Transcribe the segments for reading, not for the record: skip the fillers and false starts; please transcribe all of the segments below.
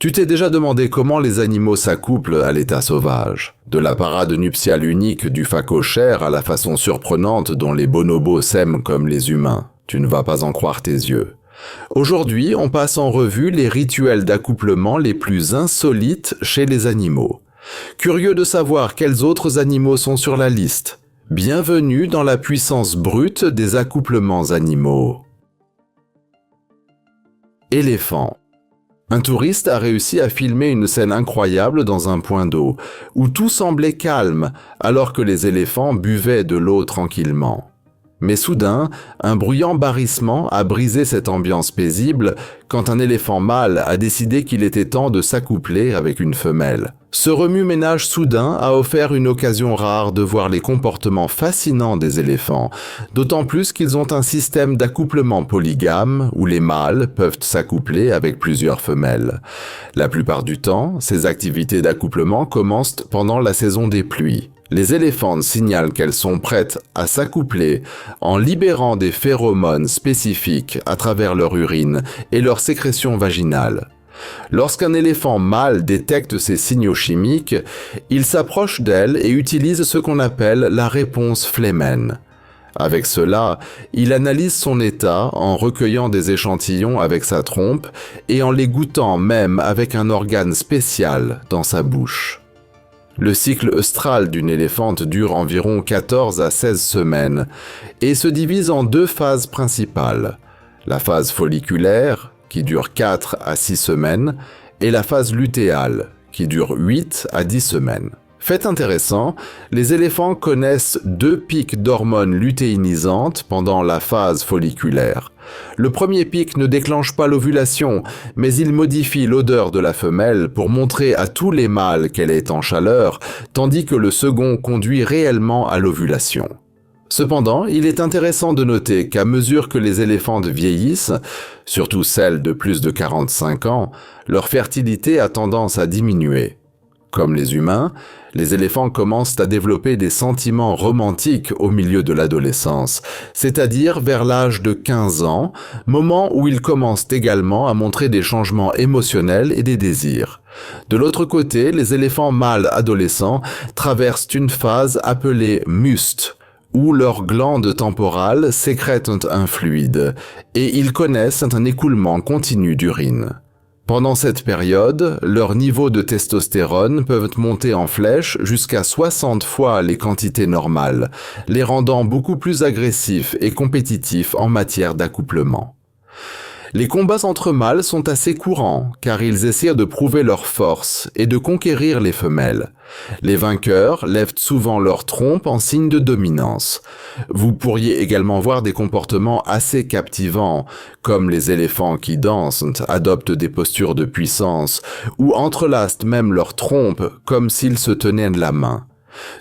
Tu t'es déjà demandé comment les animaux s'accouplent à l'état sauvage? De la parade nuptiale unique du phacochère à la façon surprenante dont les bonobos s'aiment comme les humains. Tu ne vas pas en croire tes yeux. Aujourd'hui, on passe en revue les rituels d'accouplement les plus insolites chez les animaux. Curieux de savoir quels autres animaux sont sur la liste. Bienvenue dans la puissance brute des accouplements animaux. Éléphant. Un touriste a réussi à filmer une scène incroyable dans un point d'eau, où tout semblait calme, alors que les éléphants buvaient de l'eau tranquillement. Mais soudain, un bruyant barrissement a brisé cette ambiance paisible quand un éléphant mâle a décidé qu'il était temps de s'accoupler avec une femelle. Ce remue-ménage soudain a offert une occasion rare de voir les comportements fascinants des éléphants, d'autant plus qu'ils ont un système d'accouplement polygame où les mâles peuvent s'accoupler avec plusieurs femelles. La plupart du temps, ces activités d'accouplement commencent pendant la saison des pluies. Les éléphantes signalent qu'elles sont prêtes à s'accoupler en libérant des phéromones spécifiques à travers leur urine et leur sécrétion vaginale. Lorsqu'un éléphant mâle détecte ces signaux chimiques, il s'approche d'elle et utilise ce qu'on appelle la réponse flémène. Avec cela, il analyse son état en recueillant des échantillons avec sa trompe et en les goûtant même avec un organe spécial dans sa bouche. Le cycle œstral d'une éléphante dure environ 14 à 16 semaines et se divise en deux phases principales. La phase folliculaire, qui dure 4 à 6 semaines, et la phase lutéale, qui dure 8 à 10 semaines. Fait intéressant, les éléphants connaissent 2 pics d'hormones lutéinisantes pendant la phase folliculaire. Le premier pic ne déclenche pas l'ovulation, mais il modifie l'odeur de la femelle pour montrer à tous les mâles qu'elle est en chaleur, tandis que le second conduit réellement à l'ovulation. Cependant, il est intéressant de noter qu'à mesure que les éléphantes vieillissent, surtout celles de plus de 45 ans, leur fertilité a tendance à diminuer. Comme les humains, les éléphants commencent à développer des sentiments romantiques au milieu de l'adolescence, c'est-à-dire vers l'âge de 15 ans, moment où ils commencent également à montrer des changements émotionnels et des désirs. De l'autre côté, les éléphants mâles adolescents traversent une phase appelée must, où leurs glandes temporales sécrètent un fluide, et ils connaissent un écoulement continu d'urine. Pendant cette période, leurs niveaux de testostérone peuvent monter en flèche jusqu'à 60 fois les quantités normales, les rendant beaucoup plus agressifs et compétitifs en matière d'accouplement. Les combats entre mâles sont assez courants, car ils essaient de prouver leur force et de conquérir les femelles. Les vainqueurs lèvent souvent leur trompe en signe de dominance. Vous pourriez également voir des comportements assez captivants, comme les éléphants qui dansent, adoptent des postures de puissance, ou entrelacent même leur trompe comme s'ils se tenaient de la main.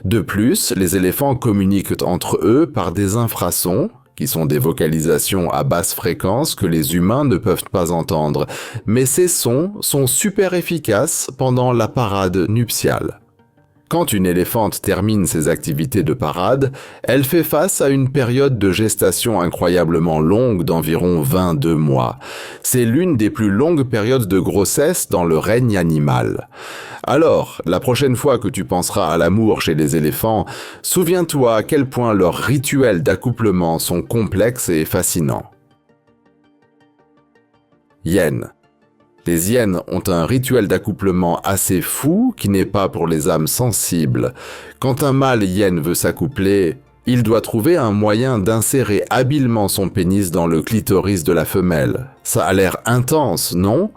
De plus, les éléphants communiquent entre eux par des infrasons, qui sont des vocalisations à basse fréquence que les humains ne peuvent pas entendre, mais ces sons sont super efficaces pendant la parade nuptiale. Quand une éléphante termine ses activités de parade, elle fait face à une période de gestation incroyablement longue d'environ 22 mois. C'est l'une des plus longues périodes de grossesse dans le règne animal. Alors, la prochaine fois que tu penseras à l'amour chez les éléphants, souviens-toi à quel point leurs rituels d'accouplement sont complexes et fascinants. Hyène. Les hyènes ont un rituel d'accouplement assez fou qui n'est pas pour les âmes sensibles. Quand un mâle hyène veut s'accoupler, il doit trouver un moyen d'insérer habilement son pénis dans le clitoris de la femelle. Ça a l'air intense, non ?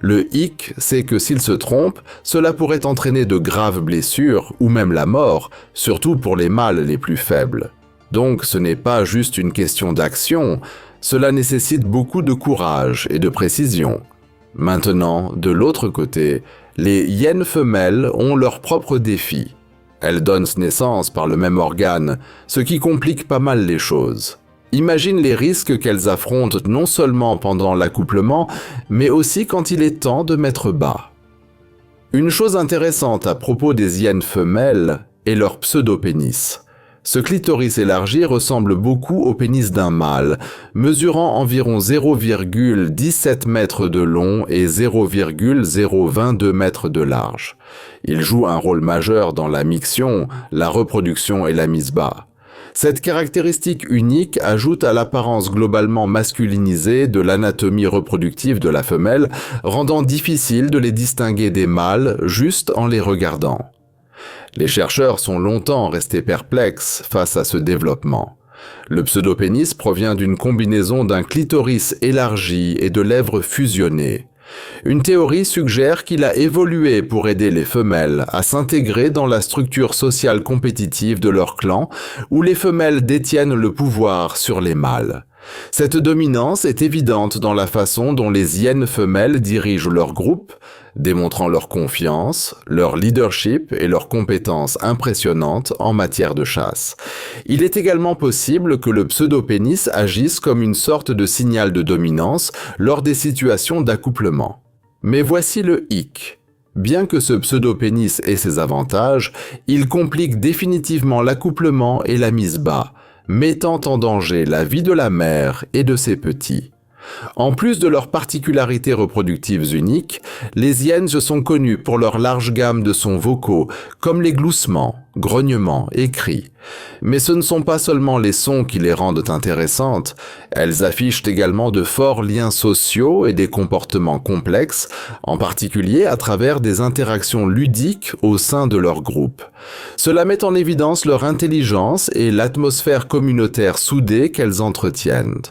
Le hic, c'est que s'il se trompe, cela pourrait entraîner de graves blessures ou même la mort, surtout pour les mâles les plus faibles. Donc ce n'est pas juste une question d'action, cela nécessite beaucoup de courage et de précision. Maintenant, de l'autre côté, les hyènes femelles ont leurs propres défis. Elles donnent naissance par le même organe, ce qui complique pas mal les choses. Imagine les risques qu'elles affrontent non seulement pendant l'accouplement, mais aussi quand il est temps de mettre bas. Une chose intéressante à propos des hyènes femelles est leur pseudopénis. Ce clitoris élargi ressemble beaucoup au pénis d'un mâle, mesurant environ 0,17 mètres de long et 0,022 mètres de large. Il joue un rôle majeur dans la miction, la reproduction et la mise bas. Cette caractéristique unique ajoute à l'apparence globalement masculinisée de l'anatomie reproductive de la femelle, rendant difficile de les distinguer des mâles juste en les regardant. Les chercheurs sont longtemps restés perplexes face à ce développement. Le pseudopénis provient d'une combinaison d'un clitoris élargi et de lèvres fusionnées. Une théorie suggère qu'il a évolué pour aider les femelles à s'intégrer dans la structure sociale compétitive de leur clan, où les femelles détiennent le pouvoir sur les mâles. Cette dominance est évidente dans la façon dont les hyènes femelles dirigent leur groupe, démontrant leur confiance, leur leadership et leurs compétences impressionnantes en matière de chasse. Il est également possible que le pseudopénis agisse comme une sorte de signal de dominance lors des situations d'accouplement. Mais voici le hic. Bien que ce pseudopénis ait ses avantages, il complique définitivement l'accouplement et la mise bas, mettant en danger la vie de la mère et de ses petits. En plus de leurs particularités reproductives uniques, les hyènes sont connues pour leur large gamme de sons vocaux, comme les gloussements, grognements et cris. Mais ce ne sont pas seulement les sons qui les rendent intéressantes, elles affichent également de forts liens sociaux et des comportements complexes, en particulier à travers des interactions ludiques au sein de leur groupe. Cela met en évidence leur intelligence et l'atmosphère communautaire soudée qu'elles entretiennent.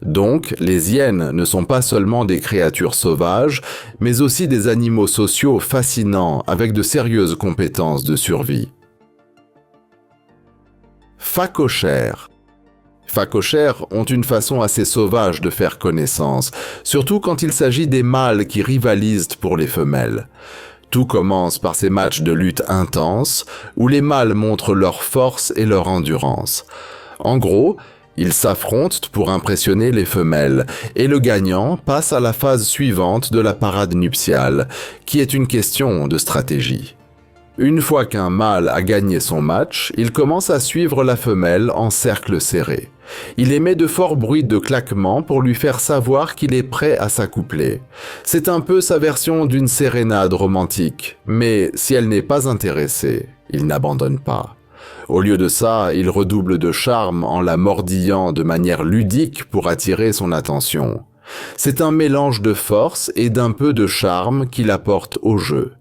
Donc, les hyènes ne sont pas seulement des créatures sauvages, mais aussi des animaux sociaux fascinants avec de sérieuses compétences de survie. Phacochères. Phacochères ont une façon assez sauvage de faire connaissance, surtout quand il s'agit des mâles qui rivalisent pour les femelles. Tout commence par ces matchs de lutte intenses, où les mâles montrent leur force et leur endurance. En gros, ils s'affrontent pour impressionner les femelles, et le gagnant passe à la phase suivante de la parade nuptiale, qui est une question de stratégie. Une fois qu'un mâle a gagné son match, il commence à suivre la femelle en cercle serré. Il émet de forts bruits de claquements pour lui faire savoir qu'il est prêt à s'accoupler. C'est un peu sa version d'une sérénade romantique, mais si elle n'est pas intéressée, il n'abandonne pas. Au lieu de ça, il redouble de charme en la mordillant de manière ludique pour attirer son attention. C'est un mélange de force et d'un peu de charme qu'il apporte au jeu.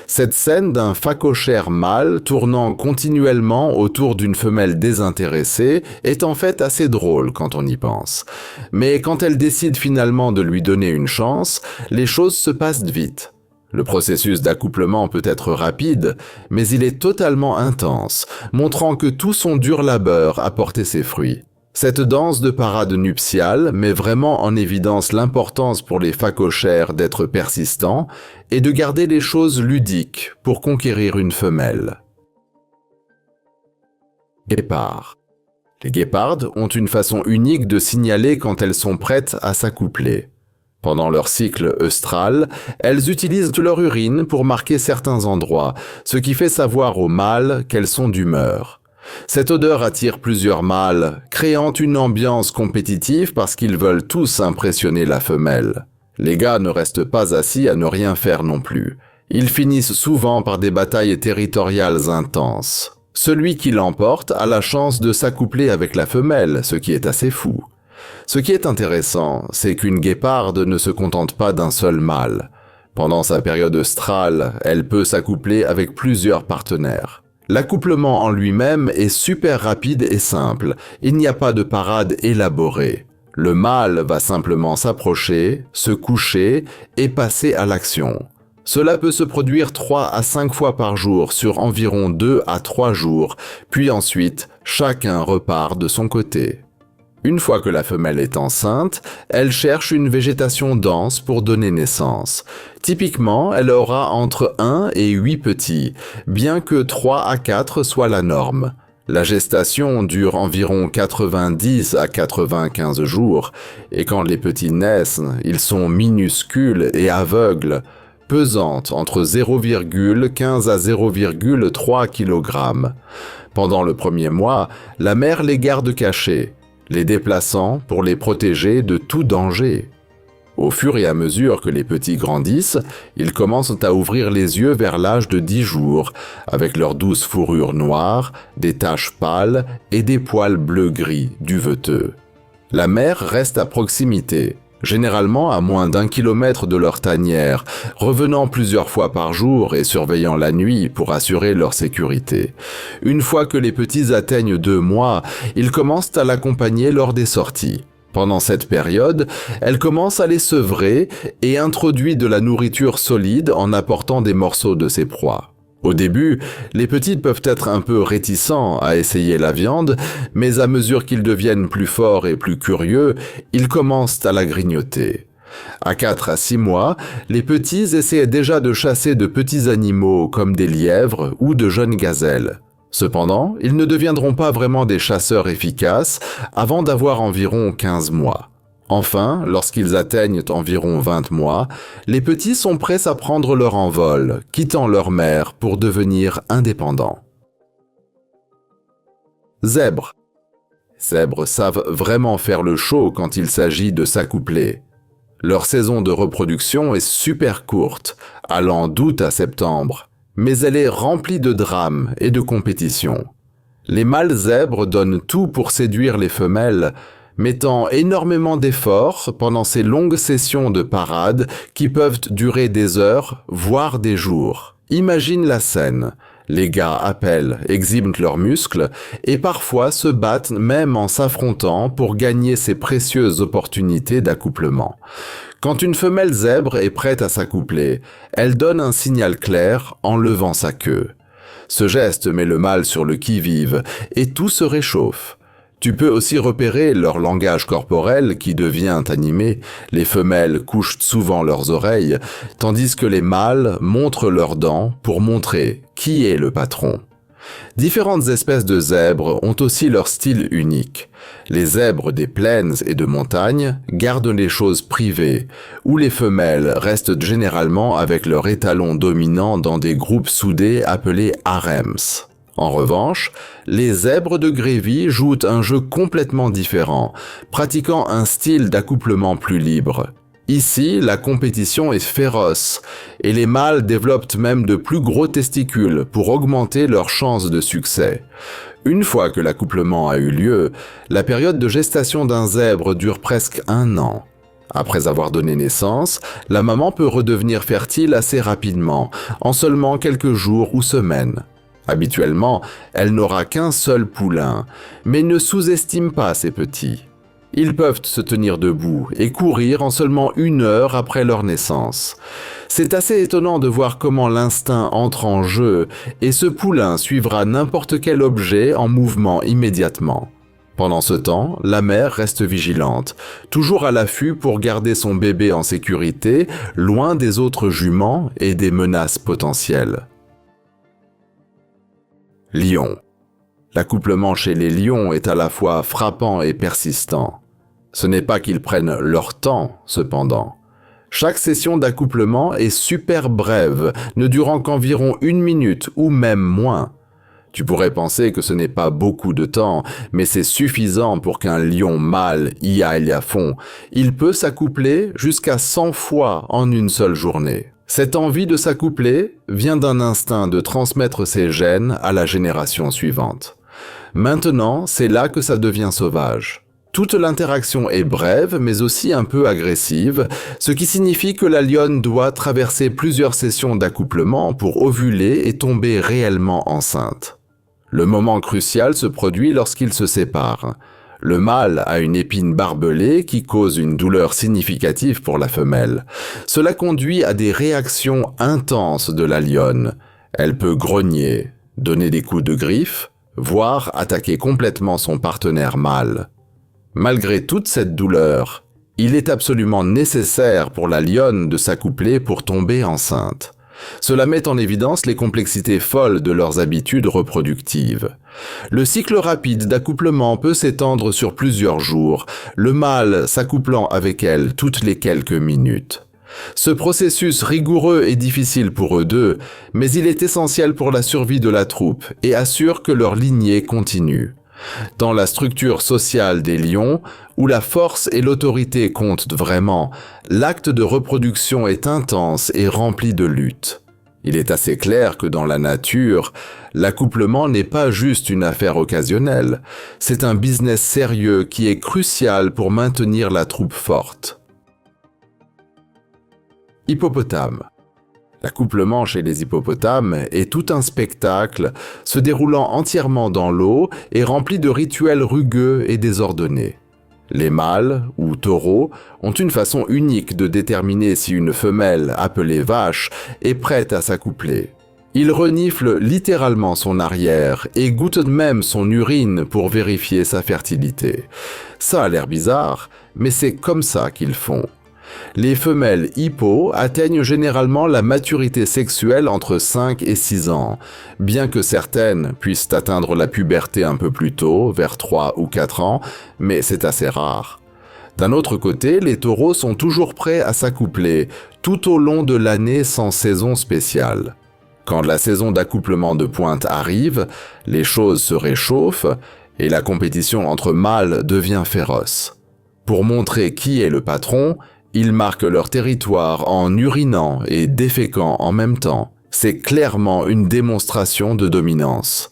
Cette scène d'un phacochère mâle tournant continuellement autour d'une femelle désintéressée est en fait assez drôle quand on y pense. Mais quand elle décide finalement de lui donner une chance, les choses se passent vite. Le processus d'accouplement peut être rapide, mais il est totalement intense, montrant que tout son dur labeur a porté ses fruits. Cette danse de parade nuptiale met vraiment en évidence l'importance pour les phacochères d'être persistants et de garder les choses ludiques pour conquérir une femelle. Guépards. Les guépardes ont une façon unique de signaler quand elles sont prêtes à s'accoupler. Pendant leur cycle œustral, elles utilisent leur urine pour marquer certains endroits, ce qui fait savoir aux mâles qu'elles sont d'humeur. Cette odeur attire plusieurs mâles, créant une ambiance compétitive parce qu'ils veulent tous impressionner la femelle. Les gars ne restent pas assis à ne rien faire non plus. Ils finissent souvent par des batailles territoriales intenses. Celui qui l'emporte a la chance de s'accoupler avec la femelle, ce qui est assez fou. Ce qui est intéressant, c'est qu'une guéparde ne se contente pas d'un seul mâle. Pendant sa période œstrale, elle peut s'accoupler avec plusieurs partenaires. L'accouplement en lui-même est super rapide et simple. Il n'y a pas de parade élaborée. Le mâle va simplement s'approcher, se coucher et passer à l'action. Cela peut se produire 3 à 5 fois par jour sur environ 2 à 3 jours, puis ensuite, chacun repart de son côté. Une fois que la femelle est enceinte, elle cherche une végétation dense pour donner naissance. Typiquement, elle aura entre 1 et 8 petits, bien que 3 à 4 soit la norme. La gestation dure environ 90 à 95 jours, et quand les petits naissent, ils sont minuscules et aveugles. pesantes entre 0,15 à 0,3 kg. Pendant le premier mois, la mère les garde cachés, les déplaçant pour les protéger de tout danger. Au fur et à mesure que les petits grandissent, ils commencent à ouvrir les yeux vers l'âge de 10 jours, avec leur douce fourrure noire, des taches pâles et des poils bleu-gris duveteux. La mère reste à proximité, généralement à moins d'1 kilomètre de leur tanière, revenant plusieurs fois par jour et surveillant la nuit pour assurer leur sécurité. Une fois que les petits atteignent 2 mois, ils commencent à l'accompagner lors des sorties. Pendant cette période, elle commence à les sevrer et introduit de la nourriture solide en apportant des morceaux de ses proies. Au début, les petits peuvent être un peu réticents à essayer la viande, mais à mesure qu'ils deviennent plus forts et plus curieux, ils commencent à la grignoter. À 4 à 6 mois, les petits essaient déjà de chasser de petits animaux comme des lièvres ou de jeunes gazelles. Cependant, ils ne deviendront pas vraiment des chasseurs efficaces avant d'avoir environ 15 mois. Enfin, lorsqu'ils atteignent environ 20 mois, les petits sont prêts à prendre leur envol, quittant leur mère pour devenir indépendants. Zèbres. Zèbres savent vraiment faire le show quand il s'agit de s'accoupler. Leur saison de reproduction est super courte, allant d'août à septembre, mais elle est remplie de drames et de compétitions. Les mâles zèbres donnent tout pour séduire les femelles, mettant énormément d'efforts pendant ces longues sessions de parade qui peuvent durer des heures, voire des jours. Imagine la scène. Les gars appellent, exhibent leurs muscles et parfois se battent même en s'affrontant pour gagner ces précieuses opportunités d'accouplement. Quand une femelle zèbre est prête à s'accoupler, elle donne un signal clair en levant sa queue. Ce geste met le mâle sur le qui-vive et tout se réchauffe. Tu peux aussi repérer leur langage corporel qui devient animé. Les femelles couchent souvent leurs oreilles, tandis que les mâles montrent leurs dents pour montrer qui est le patron. Différentes espèces de zèbres ont aussi leur style unique. Les zèbres des plaines et de montagne gardent les choses privées, où les femelles restent généralement avec leur étalon dominant dans des groupes soudés appelés harems. En revanche, les zèbres de Grévy jouent un jeu complètement différent, pratiquant un style d'accouplement plus libre. Ici, la compétition est féroce, et les mâles développent même de plus gros testicules pour augmenter leurs chances de succès. Une fois que l'accouplement a eu lieu, la période de gestation d'un zèbre dure presque 1 an. Après avoir donné naissance, la maman peut redevenir fertile assez rapidement, en seulement quelques jours ou semaines. Habituellement, elle n'aura qu'un seul poulain, mais ne sous-estime pas ces petits. Ils peuvent se tenir debout et courir en seulement 1 heure après leur naissance. C'est assez étonnant de voir comment l'instinct entre en jeu et ce poulain suivra n'importe quel objet en mouvement immédiatement. Pendant ce temps, la mère reste vigilante, toujours à l'affût pour garder son bébé en sécurité, loin des autres juments et des menaces potentielles. Lion. L'accouplement chez les lions est à la fois frappant et persistant. Ce n'est pas qu'ils prennent leur temps, cependant. Chaque session d'accouplement est super brève, ne durant qu'environ 1 minute ou même moins. Tu pourrais penser que ce n'est pas beaucoup de temps, mais c'est suffisant pour qu'un lion mâle y aille à fond. Il peut s'accoupler jusqu'à 100 fois en une seule journée. Cette envie de s'accoupler vient d'un instinct de transmettre ses gènes à la génération suivante. Maintenant, c'est là que ça devient sauvage. Toute l'interaction est brève, mais aussi un peu agressive, ce qui signifie que la lionne doit traverser plusieurs sessions d'accouplement pour ovuler et tomber réellement enceinte. Le moment crucial se produit lorsqu'ils se séparent. Le mâle a une épine barbelée qui cause une douleur significative pour la femelle. Cela conduit à des réactions intenses de la lionne. Elle peut grogner, donner des coups de griffe, voire attaquer complètement son partenaire mâle. Malgré toute cette douleur, il est absolument nécessaire pour la lionne de s'accoupler pour tomber enceinte. Cela met en évidence les complexités folles de leurs habitudes reproductives. Le cycle rapide d'accouplement peut s'étendre sur plusieurs jours, le mâle s'accouplant avec elle toutes les quelques minutes. Ce processus rigoureux est difficile pour eux deux, mais il est essentiel pour la survie de la troupe et assure que leur lignée continue. Dans la structure sociale des lions, où la force et l'autorité comptent vraiment, l'acte de reproduction est intense et rempli de luttes. Il est assez clair que dans la nature, l'accouplement n'est pas juste une affaire occasionnelle, c'est un business sérieux qui est crucial pour maintenir la troupe forte. Hippopotame. L'accouplement chez les hippopotames est tout un spectacle se déroulant entièrement dans l'eau et rempli de rituels rugueux et désordonnés. Les mâles, ou taureaux, ont une façon unique de déterminer si une femelle, appelée vache, est prête à s'accoupler. Ils reniflent littéralement son arrière et goûtent même son urine pour vérifier sa fertilité. Ça a l'air bizarre, mais c'est comme ça qu'ils font. Les femelles hippo atteignent généralement la maturité sexuelle entre 5 et 6 ans, bien que certaines puissent atteindre la puberté un peu plus tôt, vers 3 ou 4 ans, mais c'est assez rare. D'un autre côté, les taureaux sont toujours prêts à s'accoupler, tout au long de l'année sans saison spéciale. Quand la saison d'accouplement de pointe arrive, les choses se réchauffent et la compétition entre mâles devient féroce. Pour montrer qui est le patron, ils marquent leur territoire en urinant et déféquant en même temps. C'est clairement une démonstration de dominance.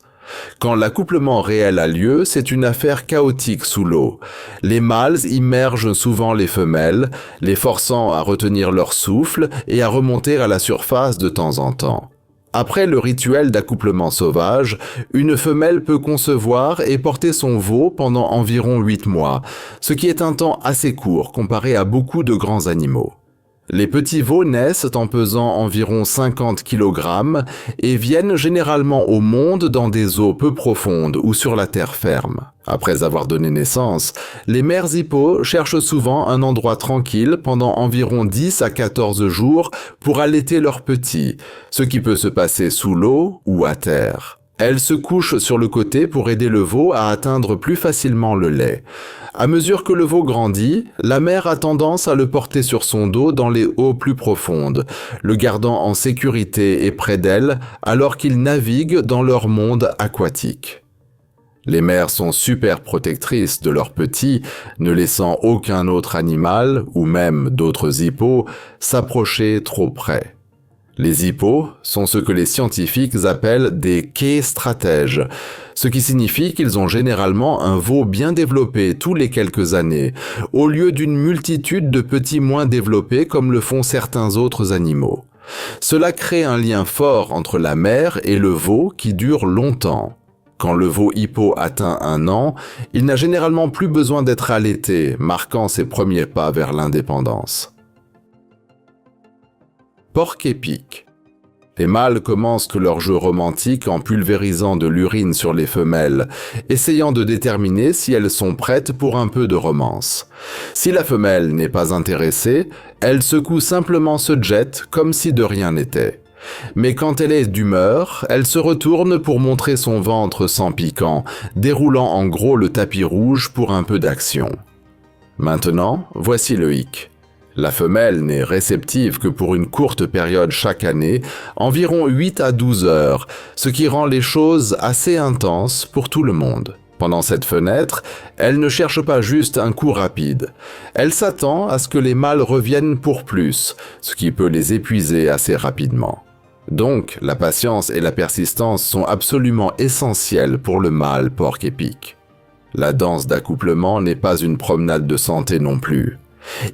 Quand l'accouplement réel a lieu, c'est une affaire chaotique sous l'eau. Les mâles immergent souvent les femelles, les forçant à retenir leur souffle et à remonter à la surface de temps en temps. Après le rituel d'accouplement sauvage, une femelle peut concevoir et porter son veau pendant environ 8 mois, ce qui est un temps assez court comparé à beaucoup de grands animaux. Les petits veaux naissent en pesant environ 50 kg et viennent généralement au monde dans des eaux peu profondes ou sur la terre ferme. Après avoir donné naissance, les mères hippos cherchent souvent un endroit tranquille pendant environ 10 à 14 jours pour allaiter leurs petits, ce qui peut se passer sous l'eau ou à terre. Elles se couchent sur le côté pour aider le veau à atteindre plus facilement le lait. À mesure que le veau grandit, la mère a tendance à le porter sur son dos dans les eaux plus profondes, le gardant en sécurité et près d'elle alors qu'ils naviguent dans leur monde aquatique. Les mères sont super protectrices de leurs petits, ne laissant aucun autre animal, ou même d'autres hippos, s'approcher trop près. Les hippos sont ce que les scientifiques appellent des quais stratèges, ce qui signifie qu'ils ont généralement un veau bien développé tous les quelques années, au lieu d'une multitude de petits moins développés comme le font certains autres animaux. Cela crée un lien fort entre la mère et le veau qui dure longtemps. Quand le veau hippo atteint 1 an, il n'a généralement plus besoin d'être allaité, marquant ses premiers pas vers l'indépendance. Porc-épic. Les mâles commencent leur jeu romantique en pulvérisant de l'urine sur les femelles, essayant de déterminer si elles sont prêtes pour un peu de romance. Si la femelle n'est pas intéressée, elle secoue simplement ce jet comme si de rien n'était. Mais quand elle est d'humeur, elle se retourne pour montrer son ventre sans piquant, déroulant en gros le tapis rouge pour un peu d'action. Maintenant, voici le hic. La femelle n'est réceptive que pour une courte période chaque année, environ 8 à 12 heures, ce qui rend les choses assez intenses pour tout le monde. Pendant cette fenêtre, elle ne cherche pas juste un coup rapide. Elle s'attend à ce que les mâles reviennent pour plus, ce qui peut les épuiser assez rapidement. Donc, la patience et la persistance sont absolument essentielles pour le mâle porc-épic. La danse d'accouplement n'est pas une promenade de santé non plus.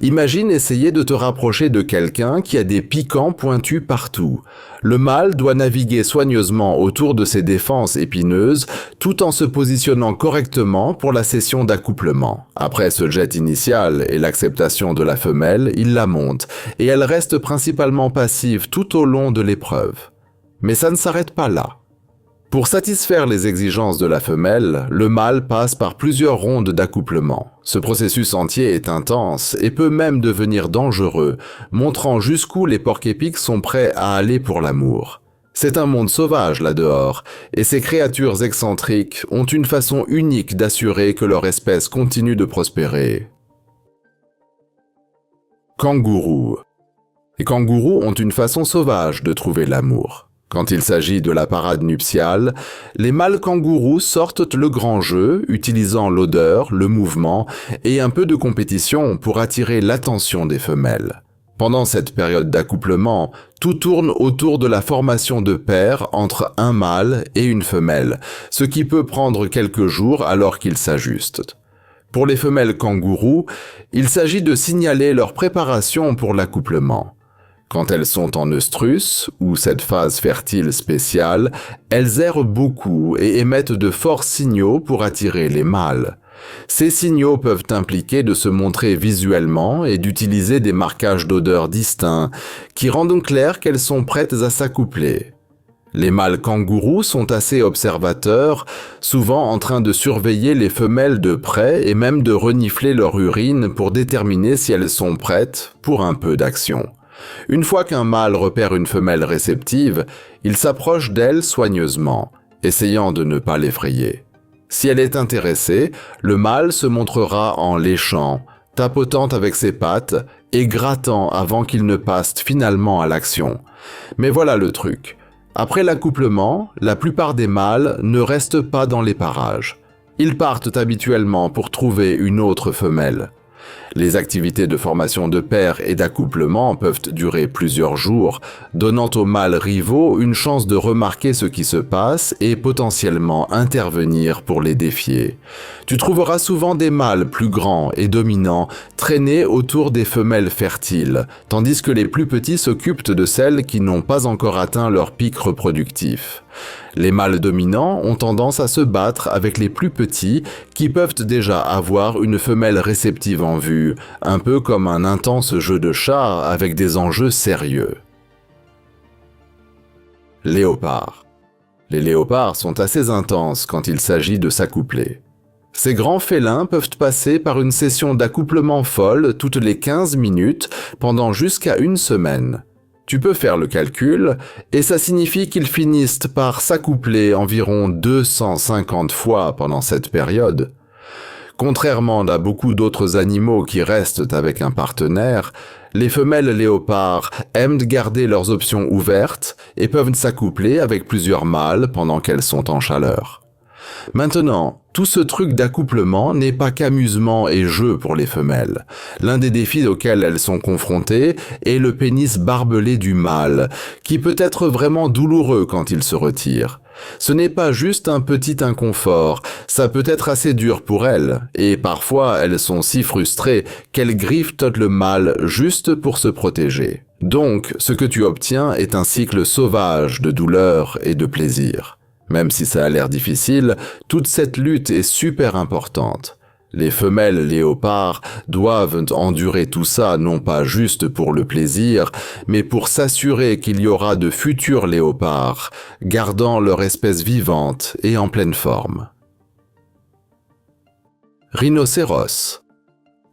Imagine essayer de te rapprocher de quelqu'un qui a des piquants pointus partout. Le mâle doit naviguer soigneusement autour de ses défenses épineuses tout en se positionnant correctement pour la session d'accouplement. Après ce jet initial et l'acceptation de la femelle, il la monte et elle reste principalement passive tout au long de l'épreuve. Mais ça ne s'arrête pas là. Pour satisfaire les exigences de la femelle, le mâle passe par plusieurs rondes d'accouplement. Ce processus entier est intense et peut même devenir dangereux, montrant jusqu'où les porcs-épics sont prêts à aller pour l'amour. C'est un monde sauvage là-dehors, et ces créatures excentriques ont une façon unique d'assurer que leur espèce continue de prospérer. Kangourou. Les kangourous ont une façon sauvage de trouver l'amour. Quand il s'agit de la parade nuptiale, les mâles kangourous sortent le grand jeu, utilisant l'odeur, le mouvement et un peu de compétition pour attirer l'attention des femelles. Pendant cette période d'accouplement, tout tourne autour de la formation de paires entre un mâle et une femelle, ce qui peut prendre quelques jours alors qu'ils s'ajustent. Pour les femelles kangourous, il s'agit de signaler leur préparation pour l'accouplement. Quand elles sont en œstrus, ou cette phase fertile spéciale, elles errent beaucoup et émettent de forts signaux pour attirer les mâles. Ces signaux peuvent impliquer de se montrer visuellement et d'utiliser des marquages d'odeur distincts qui rendent clair qu'elles sont prêtes à s'accoupler. Les mâles kangourous sont assez observateurs, souvent en train de surveiller les femelles de près et même de renifler leur urine pour déterminer si elles sont prêtes pour un peu d'action. Une fois qu'un mâle repère une femelle réceptive, il s'approche d'elle soigneusement, essayant de ne pas l'effrayer. Si elle est intéressée, le mâle se montrera en léchant, tapotant avec ses pattes et grattant avant qu'il ne passe finalement à l'action. Mais voilà le truc. Après l'accouplement, la plupart des mâles ne restent pas dans les parages. Ils partent habituellement pour trouver une autre femelle. Les activités de formation de paires et d'accouplement peuvent durer plusieurs jours, donnant aux mâles rivaux une chance de remarquer ce qui se passe et potentiellement intervenir pour les défier. Tu trouveras souvent des mâles plus grands et dominants traîner autour des femelles fertiles, tandis que les plus petits s'occupent de celles qui n'ont pas encore atteint leur pic reproductif. Les mâles dominants ont tendance à se battre avec les plus petits qui peuvent déjà avoir une femelle réceptive en vue, un peu comme un intense jeu de chat avec des enjeux sérieux. Léopards. Les léopards sont assez intenses quand il s'agit de s'accoupler. Ces grands félins peuvent passer par une session d'accouplement folle toutes les 15 minutes pendant jusqu'à une semaine. Tu peux faire le calcul, et ça signifie qu'ils finissent par s'accoupler environ 250 fois pendant cette période. Contrairement à beaucoup d'autres animaux qui restent avec un partenaire, les femelles léopards aiment garder leurs options ouvertes et peuvent s'accoupler avec plusieurs mâles pendant qu'elles sont en chaleur. Maintenant, tout ce truc d'accouplement n'est pas qu'amusement et jeu pour les femelles. L'un des défis auxquels elles sont confrontées est le pénis barbelé du mâle, qui peut être vraiment douloureux quand il se retire. Ce n'est pas juste un petit inconfort, ça peut être assez dur pour elles, et parfois elles sont si frustrées qu'elles griffent le mâle juste pour se protéger. Donc, ce que tu obtiens est un cycle sauvage de douleur et de plaisir. Même si ça a l'air difficile, toute cette lutte est super importante. Les femelles léopards doivent endurer tout ça non pas juste pour le plaisir, mais pour s'assurer qu'il y aura de futurs léopards, gardant leur espèce vivante et en pleine forme. Rhinocéros.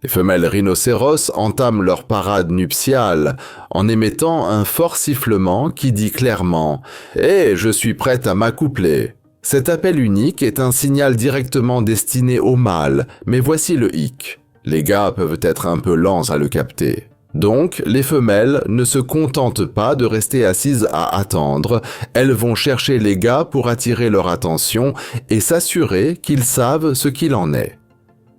Les femelles rhinocéros entament leur parade nuptiale en émettant un fort sifflement qui dit clairement « Hé, je suis prête à m'accoupler ». Cet appel unique est un signal directement destiné au mâle, mais voici le hic. Les gars peuvent être un peu lents à le capter. Donc, les femelles ne se contentent pas de rester assises à attendre, elles vont chercher les gars pour attirer leur attention et s'assurer qu'ils savent ce qu'il en est.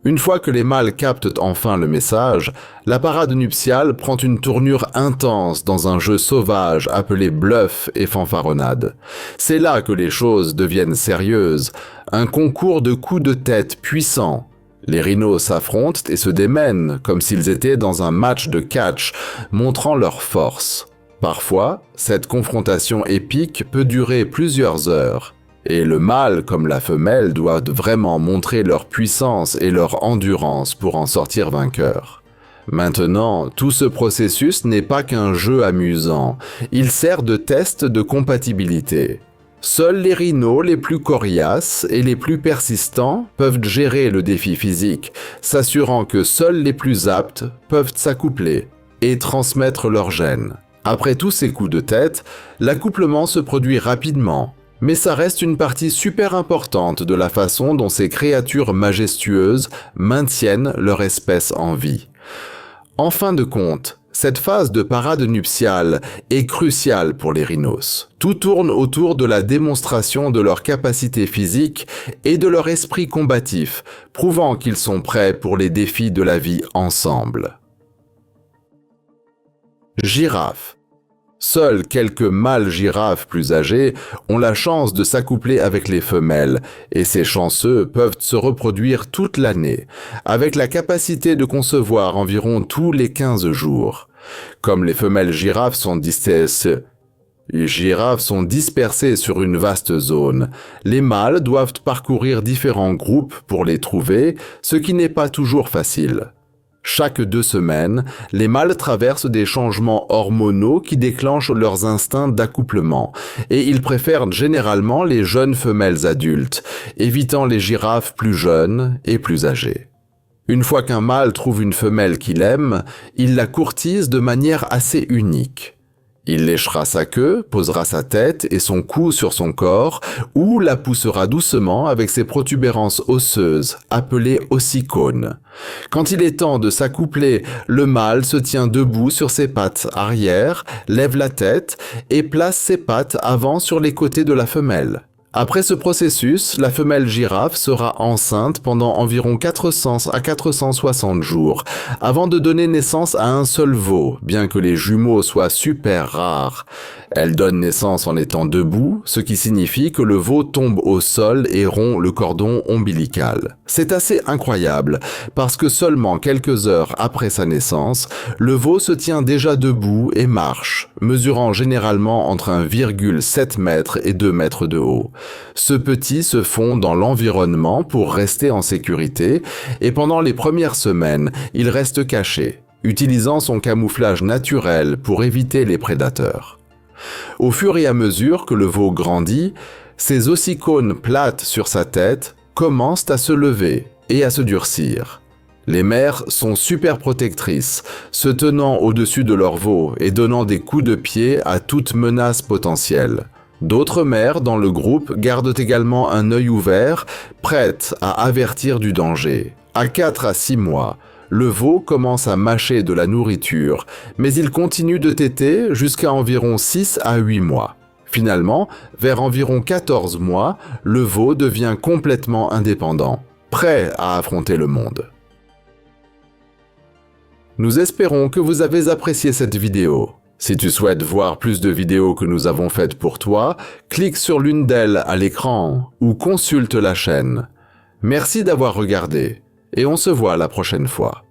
Une fois que les mâles captent enfin le message, la parade nuptiale prend une tournure intense dans un jeu sauvage appelé bluff et fanfaronnade. C'est là que les choses deviennent sérieuses, un concours de coups de tête puissants. Les rhinos s'affrontent et se démènent comme s'ils étaient dans un match de catch, montrant leur force. Parfois, cette confrontation épique peut durer plusieurs heures. Et le mâle comme la femelle doivent vraiment montrer leur puissance et leur endurance pour en sortir vainqueurs. Maintenant, tout ce processus n'est pas qu'un jeu amusant, il sert de test de compatibilité. Seuls les rhinos les plus coriaces et les plus persistants peuvent gérer le défi physique, s'assurant que seuls les plus aptes peuvent s'accoupler et transmettre leurs gènes. Après tous ces coups de tête, l'accouplement se produit rapidement. Mais ça reste une partie super importante de la façon dont ces créatures majestueuses maintiennent leur espèce en vie. En fin de compte, Cette phase de parade nuptiale est cruciale pour les rhinos. Tout tourne autour de la démonstration de leur capacité physique et de leur esprit combatif, prouvant qu'ils sont prêts pour les défis de la vie ensemble. Girafe. Seuls quelques mâles girafes plus âgés ont la chance de s'accoupler avec les femelles, et ces chanceux peuvent se reproduire toute l'année, avec la capacité de concevoir environ tous les 15 jours. Comme les femelles girafes sont dispersées sur une vaste zone, les mâles doivent parcourir différents groupes pour les trouver, ce qui n'est pas toujours facile. Chaque 2 semaines, les mâles traversent des changements hormonaux qui déclenchent leurs instincts d'accouplement, et ils préfèrent généralement les jeunes femelles adultes, évitant les girafes plus jeunes et plus âgées. Une fois qu'un mâle trouve une femelle qu'il aime, il la courtise de manière assez unique. Il léchera sa queue, posera sa tête et son cou sur son corps, ou la poussera doucement avec ses protubérances osseuses, appelées ossicones. Quand il est temps de s'accoupler, le mâle se tient debout sur ses pattes arrière, lève la tête et place ses pattes avant sur les côtés de la femelle. Après ce processus, la femelle girafe sera enceinte pendant environ 400 à 460 jours, avant de donner naissance à un seul veau, bien que les jumeaux soient super rares. Elle donne naissance en étant debout, ce qui signifie que le veau tombe au sol et rompt le cordon ombilical. C'est assez incroyable, parce que seulement quelques heures après sa naissance, le veau se tient déjà debout et marche, mesurant généralement entre 1,7 m et 2 m de haut. Ce petit se fond dans l'environnement pour rester en sécurité, et pendant les premières semaines, il reste caché, utilisant son camouflage naturel pour éviter les prédateurs. Au fur et à mesure que le veau grandit, ses ossicones plates sur sa tête commencent à se lever et à se durcir. Les mères sont super protectrices, se tenant au-dessus de leur veau et donnant des coups de pied à toute menace potentielle. D'autres mères dans le groupe gardent également un œil ouvert, prêtes à avertir du danger. À 4 à 6 mois, le veau commence à mâcher de la nourriture, mais il continue de téter jusqu'à environ 6 à 8 mois. Finalement, vers environ 14 mois, le veau devient complètement indépendant, prêt à affronter le monde. Nous espérons que vous avez apprécié cette vidéo. Si tu souhaites voir plus de vidéos que nous avons faites pour toi, clique sur l'une d'elles à l'écran ou consulte la chaîne. Merci d'avoir regardé et on se voit la prochaine fois.